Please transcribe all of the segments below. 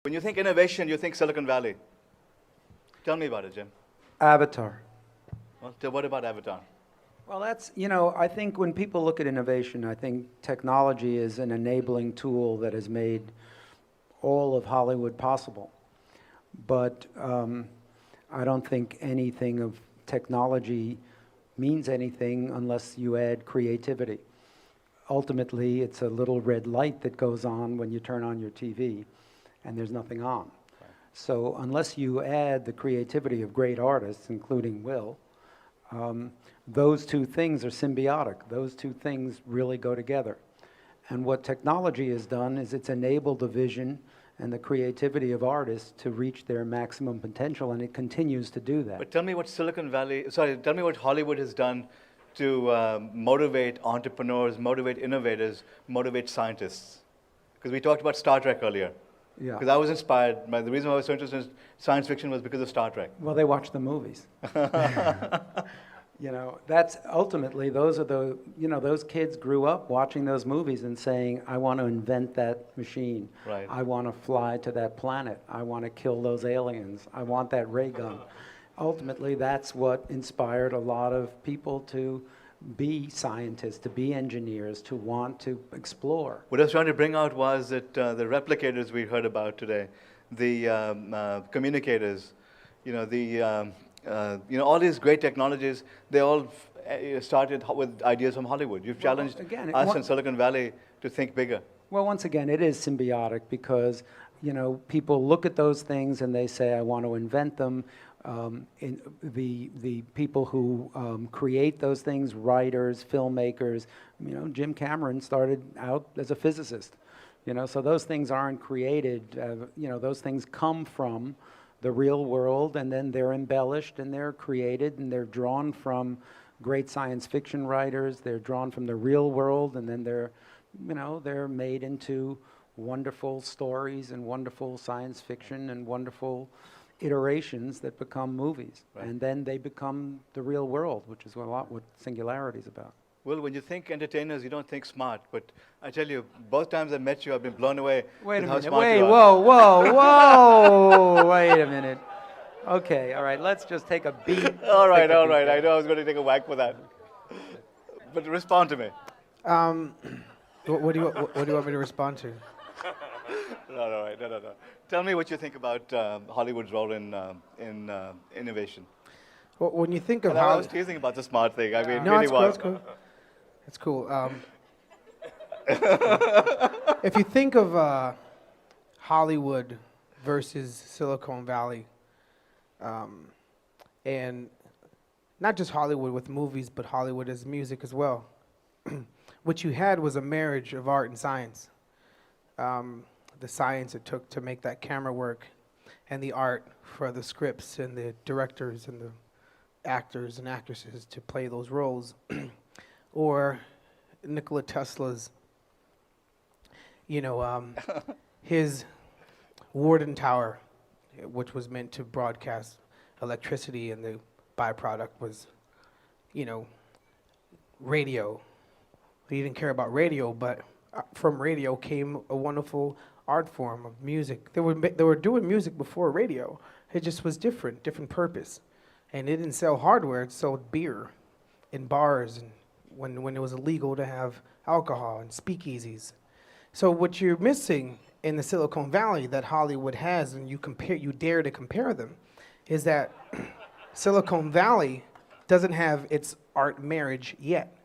When you think innovation, you think Silicon Valley. Tell me about it, Jim. Avatar. Well, what about Avatar? Well, I think when people look at innovation, I think technology is an enabling tool that has made all of Hollywood possible. But I don't think anything of technology means anything unless you add creativity. Ultimately, it's a little red light that goes on when you turn on your TV, and there's nothing on. Right. So unless you add the creativity of great artists, including Will, those two things are symbiotic. Those two things really go together. And what technology has done is it's enabled the vision and the creativity of artists to reach their maximum potential, and it continues to do that. But tell me what tell me what Hollywood has done to motivate entrepreneurs, motivate innovators, motivate scientists. Because we talked about Star Trek earlier. Yeah. Because I was inspired. The reason why I was so interested in science fiction was because of Star Trek. Well, they watch the movies. That's ultimately, those kids grew up watching those movies and saying, I want to invent that machine. Right. I want to fly to that planet. I want to kill those aliens. I want that ray gun. Ultimately, that's what inspired a lot of people to be scientists, to be engineers, to want to explore. What I was trying to bring out was that the replicators we heard about today, the communicators, all these great technologies, they all started with ideas from Hollywood. You've challenged us in Silicon Valley to think bigger. Well, once again, it is symbiotic because, people look at those things and they say, I want to invent them. The people who create those things, writers, filmmakers, Jim Cameron started out as a physicist, so those things aren't created, those things come from the real world, and then they're embellished and they're created and they're drawn from great science fiction writers, they're drawn from the real world, and then they're made into wonderful stories and wonderful science fiction and wonderful iterations that become movies. Right. And then they become the real world, which is what Singularity is about. Well, when you think entertainers, you don't think smart. But I tell you, both times I've met you, I've been blown away with how smart you are. Whoa, wait a minute. Okay, all right, let's just take a beat. all right. I know I was going to take a whack for that. But respond to me. What do you want me to respond to? No. Tell me what you think about Hollywood's role in innovation. Well, when you think of I was teasing about the smart thing. I mean, no, really it's cool. It's cool. If you think of Hollywood versus Silicon Valley, and not just Hollywood with movies, but Hollywood as music as well, what you had was a marriage of art and science. The science it took to make that camera work, and the art for the scripts and the directors and the actors and actresses to play those roles. Or Nikola Tesla's, his Warden Tower, which was meant to broadcast electricity, and the byproduct was, radio. He didn't care about radio, but from radio came a wonderful art form of music. They were doing music before radio. It just was different purpose. And it didn't sell hardware, it sold beer in bars, and when it was illegal to have alcohol and speakeasies. So what you're missing in the Silicon Valley that Hollywood has, and you dare to compare them, is that Silicon Valley doesn't have its art marriage yet.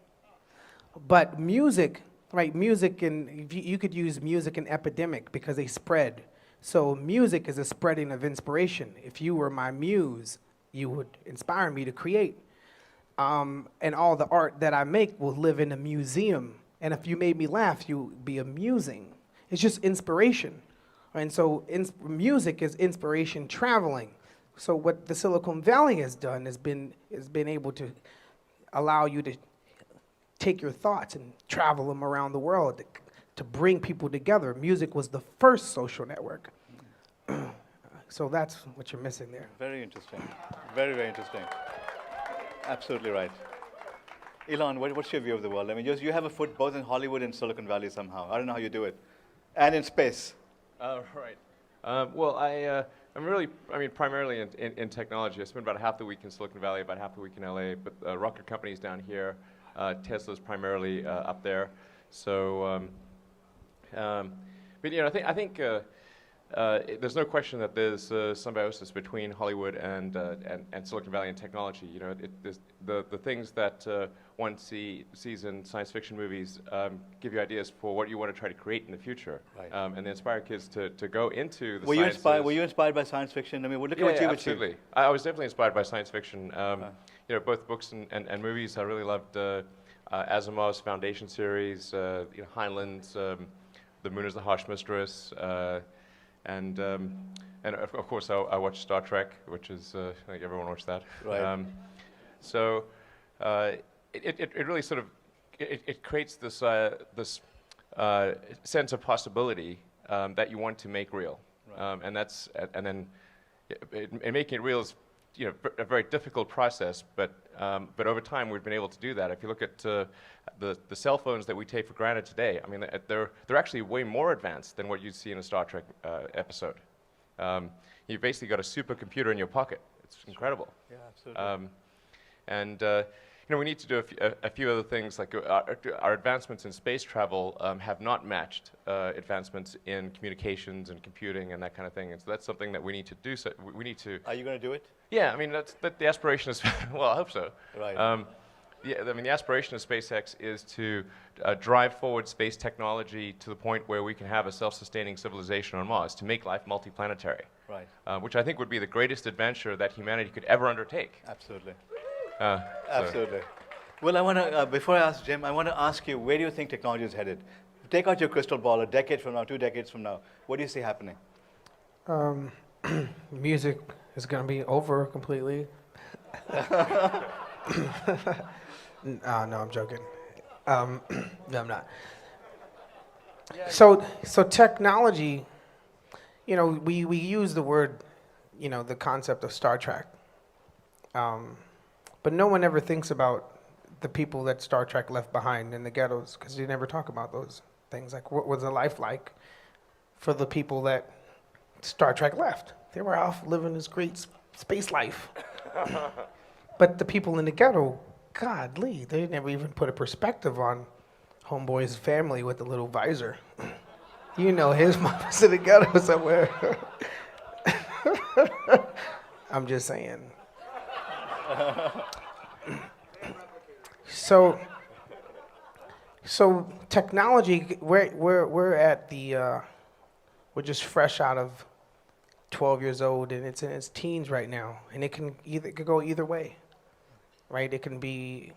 But music, right, and you could use music and epidemic because they spread. So music is a spreading of inspiration. If you were my muse, you would inspire me to create. And all the art that I make will live in a museum. And if you made me laugh, you would be amusing. It's just inspiration. And so music is inspiration traveling. So what the Silicon Valley has done has been able to allow you to take your thoughts and travel them around the world to bring people together. Music was the first social network. So that's what you're missing there. Very interesting. Very, very interesting. Absolutely right. Elon, what's your view of the world? I mean, you have a foot both in Hollywood and Silicon Valley somehow. I don't know how you do it. And in space. Right. I'm really, primarily in technology. I spend about half the week in Silicon Valley, about half the week in LA, but rocket companies down here. Tesla's primarily up there. So, but I think there's no question that there's symbiosis between Hollywood and Silicon Valley and technology. The things that one sees in science fiction movies give you ideas for what you want to try to create in the future, Right. And they inspire kids to go into the Were sciences. Were you inspired by science fiction? I mean, look at what you've achieved. Absolutely. I was definitely inspired by science fiction. Both books and movies. I really loved Asimov's Foundation series, Heinlein's The Moon is the Harsh Mistress, and of course I watched Star Trek, which is I think everyone watched that. Right. So it really sort of it creates this sense of possibility that you want to make real, Right. and then making it real is a very difficult process, but over time we've been able to do that. If you look at the cell phones that we take for granted today, I mean they're actually way more advanced than what you'd see in a Star Trek episode. You've basically got a supercomputer in your pocket. It's incredible. Yeah, absolutely. We need to do a few other things, like our advancements in space travel have not matched advancements in communications and computing and that kind of thing. And so that's something that we need to do. So we need to. Are you going to do it? Yeah, I mean the aspiration is. Well, I hope so. Right. The aspiration of SpaceX is to drive forward space technology to the point where we can have a self-sustaining civilization on Mars, to make life multiplanetary. Right. Which I think would be the greatest adventure that humanity could ever undertake. Absolutely. So- Absolutely. Well, I want to, before I ask Jim, I want to ask you, where do you think technology is headed? Take out your crystal ball, a decade from now, 2 decades from now. What do you see happening? Music is going to be over completely. No, I'm joking. No, I'm not. So technology, we use the word, the concept of Star Trek. But no one ever thinks about the people that Star Trek left behind in the ghettos, because you never talk about those things. Like, what was the life like for the people that Star Trek left? They were off living this great space life. But the people in the ghetto, godly, they never even put a perspective on Homeboy's family with the little visor. His mom's in the ghetto somewhere. I'm just saying. So technology, we're at the we're just fresh out of 12 years old, and it's in its teens right now, and it could go either way, right? It can be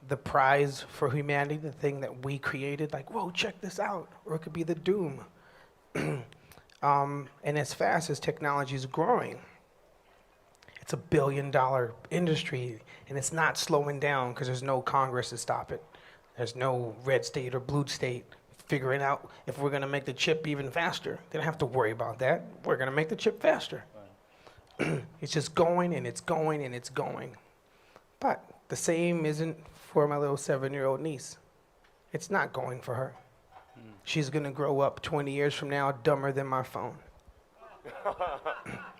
the prize for humanity, the thing that we created, like, whoa, check this out, or it could be the doom. And as fast as technology is growing, it's $1 billion industry, and it's not slowing down because there's no Congress to stop it. There's no red state or blue state figuring out if we're going to make the chip even faster. They don't have to worry about that. We're going to make the chip faster. Right. It's just going, and it's going, and it's going. But the same isn't for my little 7-year-old niece. It's not going for her. She's going to grow up 20 years from now dumber than my phone.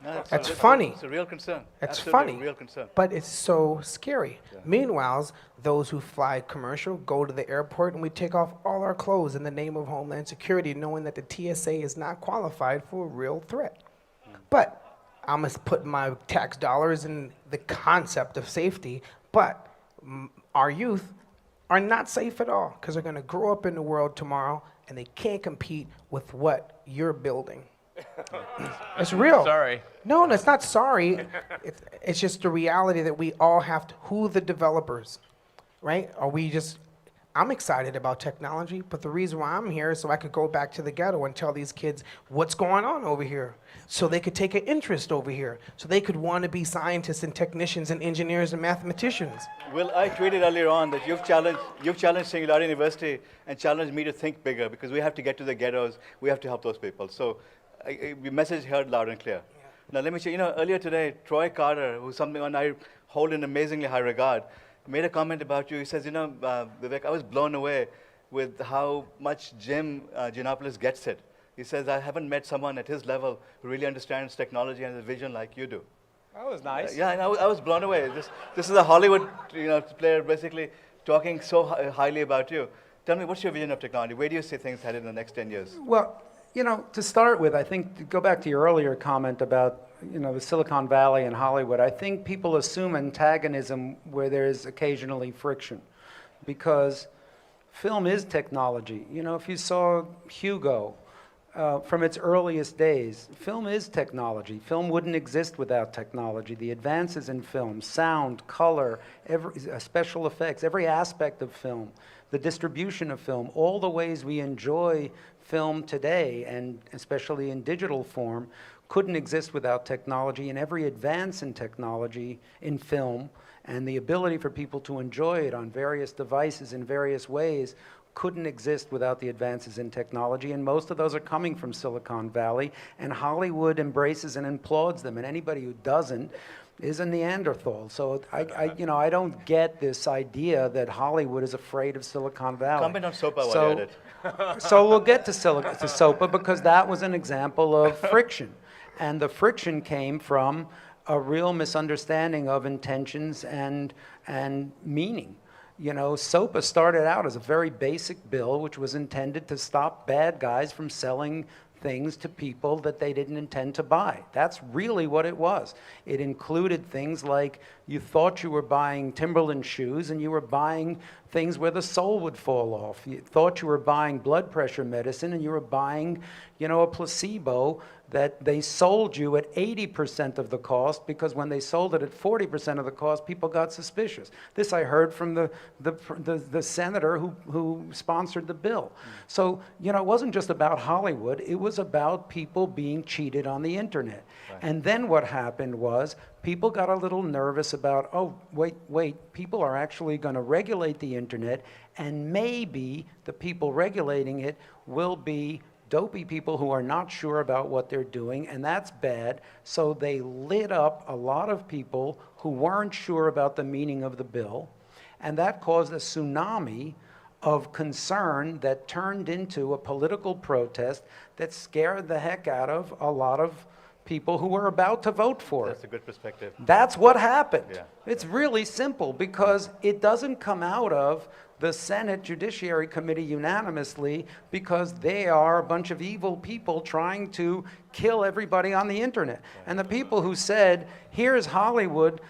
No, That's funny. It's a real concern. That's Absolutely funny. a real concern. But it's so scary. Yeah. Meanwhile, those who fly commercial go to the airport and we take off all our clothes in the name of Homeland Security, knowing that the TSA is not qualified for a real threat. But I'm going to put my tax dollars in the concept of safety, but our youth are not safe at all because they're going to grow up in the world tomorrow and they can't compete with what you're building. It's real. Sorry. No, it's not sorry. It's just the reality that we all have to, who the developers, right? I'm excited about technology, but the reason why I'm here is so I could go back to the ghetto and tell these kids what's going on over here. So they could take an interest over here. So they could want to be scientists and technicians and engineers and mathematicians. Well, I tweeted earlier on that you've challenged Singularity University and challenged me to think bigger because we have to get to the ghettos. We have to help those people. So your message heard loud and clear. Yeah. Now let me say, earlier today, Troy Carter, who's someone I hold in amazingly high regard, made a comment about you. He says, Vivek, I was blown away with how much Jim Giannopoulos gets it. He says, I haven't met someone at his level who really understands technology and has a vision like you do. That was nice. Yeah, and I was blown away. This is a Hollywood player basically talking so highly about you. Tell me, what's your vision of technology? Where do you see things headed in the next 10 years? Well, to start with, I think, to go back to your earlier comment about, the Silicon Valley and Hollywood, I think people assume antagonism where there's occasionally friction, because film is technology. If you saw Hugo, from its earliest days, film is technology. Film wouldn't exist without technology. The advances in film, sound, color, special effects, every aspect of film, the distribution of film, all the ways we enjoy film today, and especially in digital form, couldn't exist without technology. And every advance in technology in film and the ability for people to enjoy it on various devices in various ways couldn't exist without the advances in technology, and most of those are coming from Silicon Valley, and Hollywood embraces and applauds them, and anybody who doesn't is a Neanderthal. So I don't get this idea that Hollywood is afraid of Silicon Valley. Comment on SOPA while you're at it. So we'll get to SOPA, because that was an example of friction, and the friction came from a real misunderstanding of intentions and meaning. SOPA started out as a very basic bill which was intended to stop bad guys from selling things to people that they didn't intend to buy. That's really what it was. It included things like you thought you were buying Timberland shoes and you were buying things where the sole would fall off. You thought you were buying blood pressure medicine and you were buying, a placebo that they sold you at 80% of the cost, because when they sold it at 40% of the cost, people got suspicious. This I heard from the senator who sponsored the bill. So, it wasn't just about Hollywood, it was about people being cheated on the internet. Right. And then what happened was people got a little nervous about, oh, wait, people are actually going to regulate the internet, and maybe the people regulating it will be dopey people who are not sure about what they're doing, and that's bad. So they lit up a lot of people who weren't sure about the meaning of the bill, and that caused a tsunami of concern that turned into a political protest that scared the heck out of a lot of people who were about to vote for it. That's a good perspective. That's what happened. Yeah. It's really simple, because it doesn't come out of the Senate Judiciary Committee unanimously because they are a bunch of evil people trying to kill everybody on the internet. And the people who said, here's Hollywood,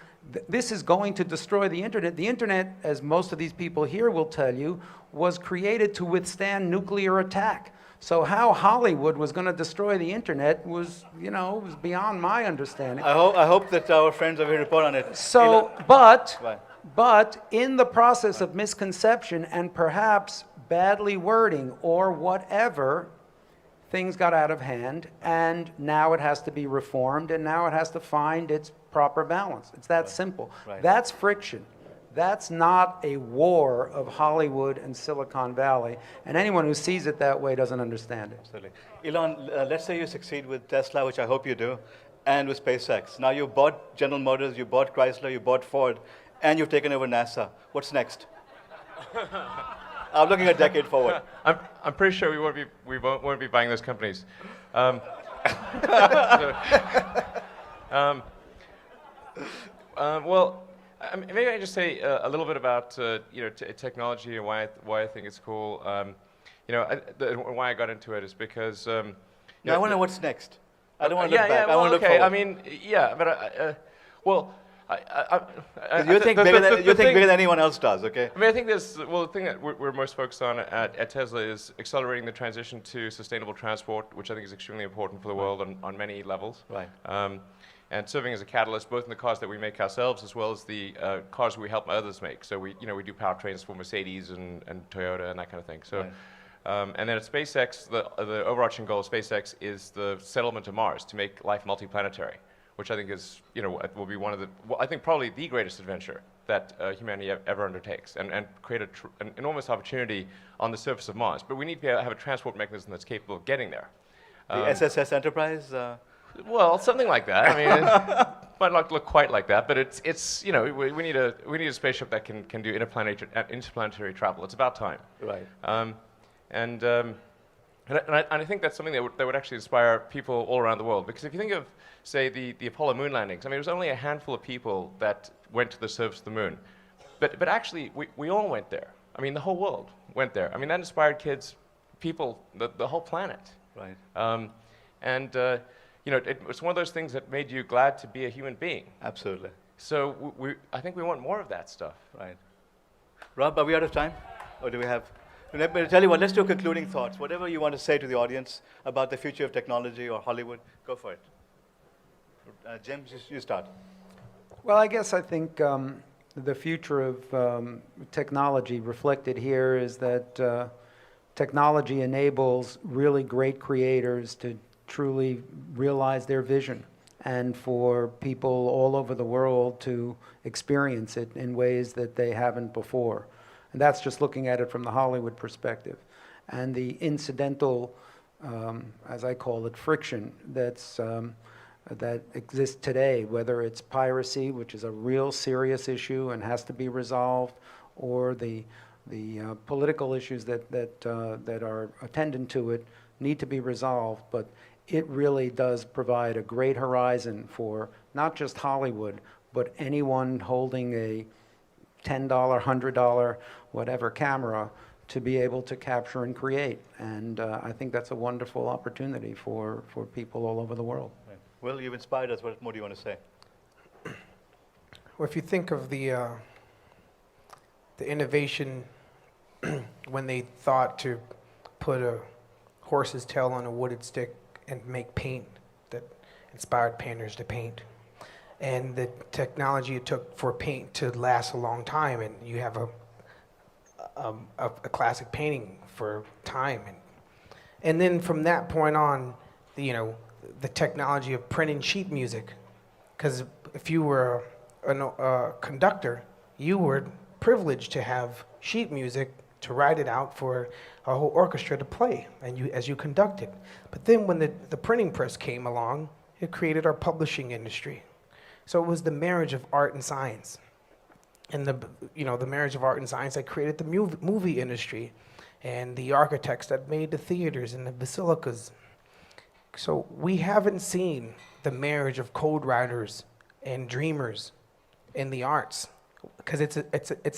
this is going to destroy the internet, as most of these people here will tell you, was created to withstand nuclear attack. So how Hollywood was going to destroy the internet was, was beyond my understanding. I hope that our friends over here report on it. So, Right. But in the process of misconception and perhaps badly wording or whatever, things got out of hand, and now it has to be reformed, and now it has to find its proper balance. It's that simple. Right. That's friction. That's not a war of Hollywood and Silicon Valley, and anyone who sees it that way doesn't understand it. Absolutely. Elon, let's say you succeed with Tesla, which I hope you do, and with SpaceX. Now you bought General Motors, you bought Chrysler, you bought Ford, and you've taken over NASA. What's next? I'm looking a decade forward. I'm pretty sure we won't be buying those companies. Well, maybe I just say a little bit about technology and why I think it's cool. Why I got into it is because. I want to know what's next. I don't want to look back. I want to look forward. I mean, you think bigger than anyone else does, okay? I mean, I think the thing that we're most focused on at Tesla is accelerating the transition to sustainable transport, which I think is extremely important for the world on many levels. Right. And serving as a catalyst, both in the cars that we make ourselves as well as the cars we help others make. So we do powertrains for Mercedes and Toyota and that kind of thing. So. Right. And then at SpaceX, the overarching goal of SpaceX is the settlement of Mars, to make life multiplanetary, which I think is, will be one of I think probably the greatest adventure that humanity ever undertakes, and create an enormous opportunity on the surface of Mars. But we need to have a transport mechanism that's capable of getting there. The SSS Enterprise? Well, something like that. I mean, it might not look quite like that, but it's we need a spaceship that can do interplanetary travel. It's about time. Right. And I think that's something that would actually inspire people all around the world. Because if you think of, say, the Apollo moon landings, I mean, it was only a handful of people that went to the surface of the moon. But actually, we all went there. I mean, the whole world went there. I mean, that inspired kids, people, the whole planet. Right. You know, it was one of those things that made you glad to be a human being. Absolutely. So I think we want more of that stuff. Right. Rob, are we out of time? Or do we have... Let me tell you what, let's do concluding thoughts. Whatever you want to say to the audience about the future of technology or Hollywood, go for it. Jim, you start. Well, I think the future of technology reflected here is that technology enables really great creators to truly realize their vision, and for people all over the world to experience it in ways that they haven't before. And that's just looking at it from the Hollywood perspective. And the incidental, as I call it, friction that exists today, whether it's piracy, which is a real serious issue and has to be resolved, or the political issues that are attendant to it need to be resolved. But it really does provide a great horizon for not just Hollywood, but anyone holding a $10, $100, whatever camera to be able to capture and create. And I think that's a wonderful opportunity for people all over the world. Right. Will, you've inspired us. What more do you want to say? Well, if you think of the innovation when they thought to put a horse's tail on a wooded stick and make paint that inspired painters to paint, and the technology it took for paint to last a long time, and you have a classic painting for time, and then from that point on, the technology of printing sheet music, because if you were a conductor, you were privileged to have sheet music to write it out for a whole orchestra to play, and as you conducted. But then when the printing press came along, it created our publishing industry. So it was the marriage of art and science, and the marriage of art and science that created the movie industry, and the architects that made the theaters and the basilicas. So we haven't seen the marriage of code writers and dreamers in the arts, because it's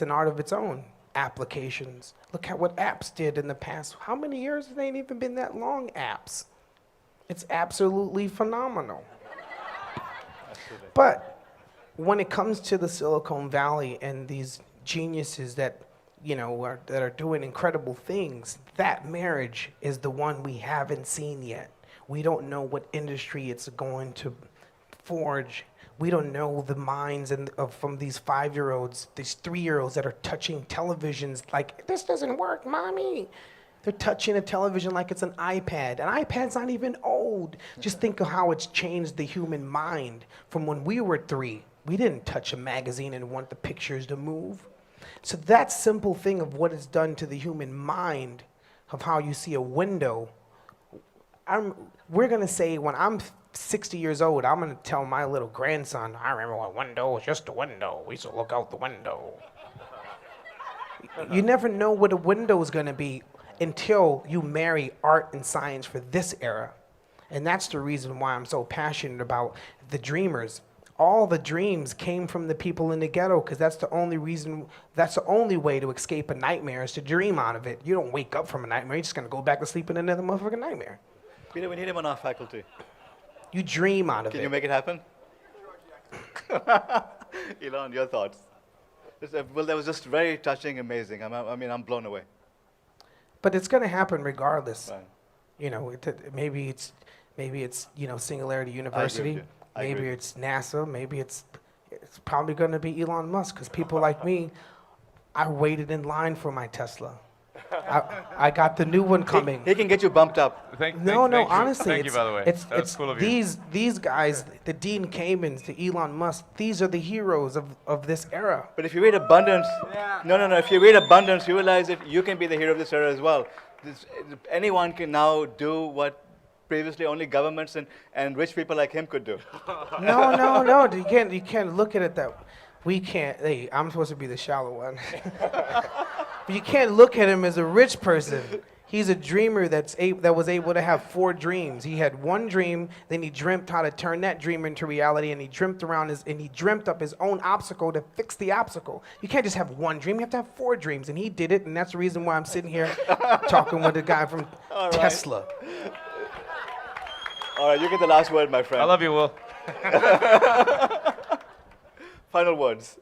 an art of its own. Applications. Look at what apps did in the past. How many years? It ain't even been that long, apps. It's absolutely phenomenal. Absolutely. But when it comes to the Silicon Valley and these geniuses that are doing incredible things, that marriage is the one we haven't seen yet. We don't know what industry it's going to forge. We don't know the minds from these 5-year-olds, these 3-year-olds that are touching televisions like, this doesn't work, mommy. They're touching a television like it's an iPad. An iPad's not even old. Just think of how it's changed the human mind from when we were 3. We didn't touch a magazine and want the pictures to move. So that simple thing of what it's done to the human mind, of how you see a window, we're gonna say when I'm 60 years old, I'm gonna tell my little grandson, I remember when a window was just a window. We used to look out the window. You never know what a window is gonna be until you marry art and science for this era. And that's the reason why I'm so passionate about the dreamers. All the dreams came from the people in the ghetto, because that's the only way to escape a nightmare, is to dream out of it. You don't wake up from a nightmare, you're just gonna go back to sleep in another motherfucking nightmare. Peter, we need him on our faculty. You dream out of it. Can you make it happen? Elon, your thoughts? Well, that was just very touching, amazing. I'm blown away. But it's going to happen regardless. Right. Maybe it's Singularity University. Maybe it's NASA. Maybe it's probably going to be Elon Musk, because people like me, I waited in line for my Tesla. I got the new one coming. He can get you bumped up. Honestly, thank you, by the way. That's cool of you. These guys, the Dean Kamens, the Elon Musk, these are the heroes of this era. But if you read abundance, no. If you read abundance, you realize that you can be the hero of this era as well. Anyone can now do what previously only governments and rich people like him could do. No. You can't look at it that. We can't. Hey, I'm supposed to be the shallow one. But you can't look at him as a rich person. He's a dreamer that was able to have 4 dreams. He had one dream, then he dreamt how to turn that dream into reality, and he dreamt up his own obstacle to fix the obstacle. You can't just have one dream, you have to have 4 dreams, and he did it, and that's the reason why I'm sitting here talking with a guy from Tesla. All right, you get the last word, my friend. I love you, Will. Final words.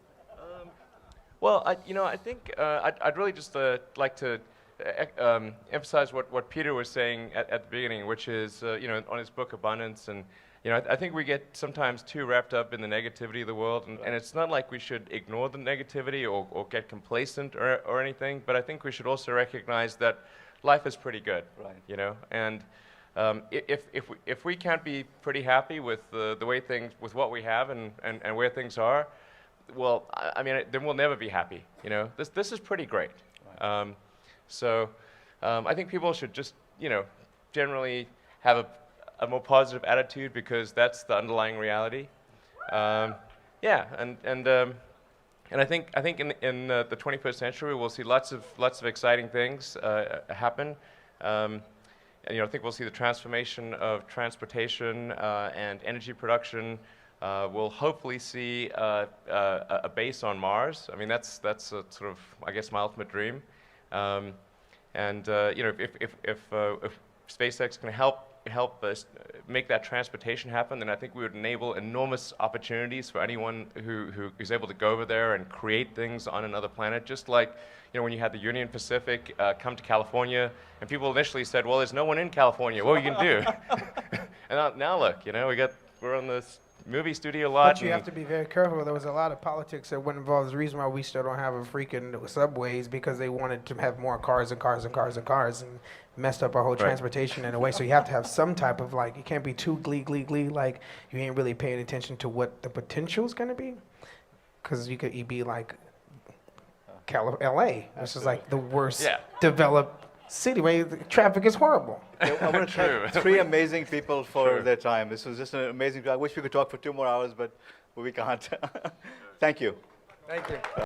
Well, I think I'd really just like to emphasize what Peter was saying at the beginning, which is, on his book Abundance, and I think we get sometimes too wrapped up in the negativity of the world, and it's not like we should ignore the negativity or get complacent or anything, but I think we should also recognize that life is pretty good, Right. And if we can't be pretty happy with the way things, with what we have and where things are, well, I mean, then we'll never be happy. This is pretty great. Right. I think people should just, generally have a more positive attitude, because that's the underlying reality. And I think in the 21st century we'll see lots of exciting things happen. And I think we'll see the transformation of transportation and energy production. We'll hopefully see a base on Mars. I mean, that's a sort of, I guess, my ultimate dream. If SpaceX can help us make that transportation happen, then I think we would enable enormous opportunities for anyone who is able to go over there and create things on another planet. Just like, when you had the Union Pacific come to California, and people initially said, well, there's no one in California, what are you going to do? And now look, we're on this movie studio lot. But you have to be very careful. There was a lot of politics that went involved. The reason why we still don't have a freaking subways, because they wanted to have more cars and cars and cars and cars, and messed up our whole transportation in a way. So you have to have some type of, like, you can't be too glee, like you ain't really paying attention to what the potential is going to be. Because you could be like LA, which is like the worst developed city where the traffic is horrible. I want to thank 3 amazing people for their time. This was just an amazing. I wish we could talk for 2 more hours, but we can't. Thank you. Thank you.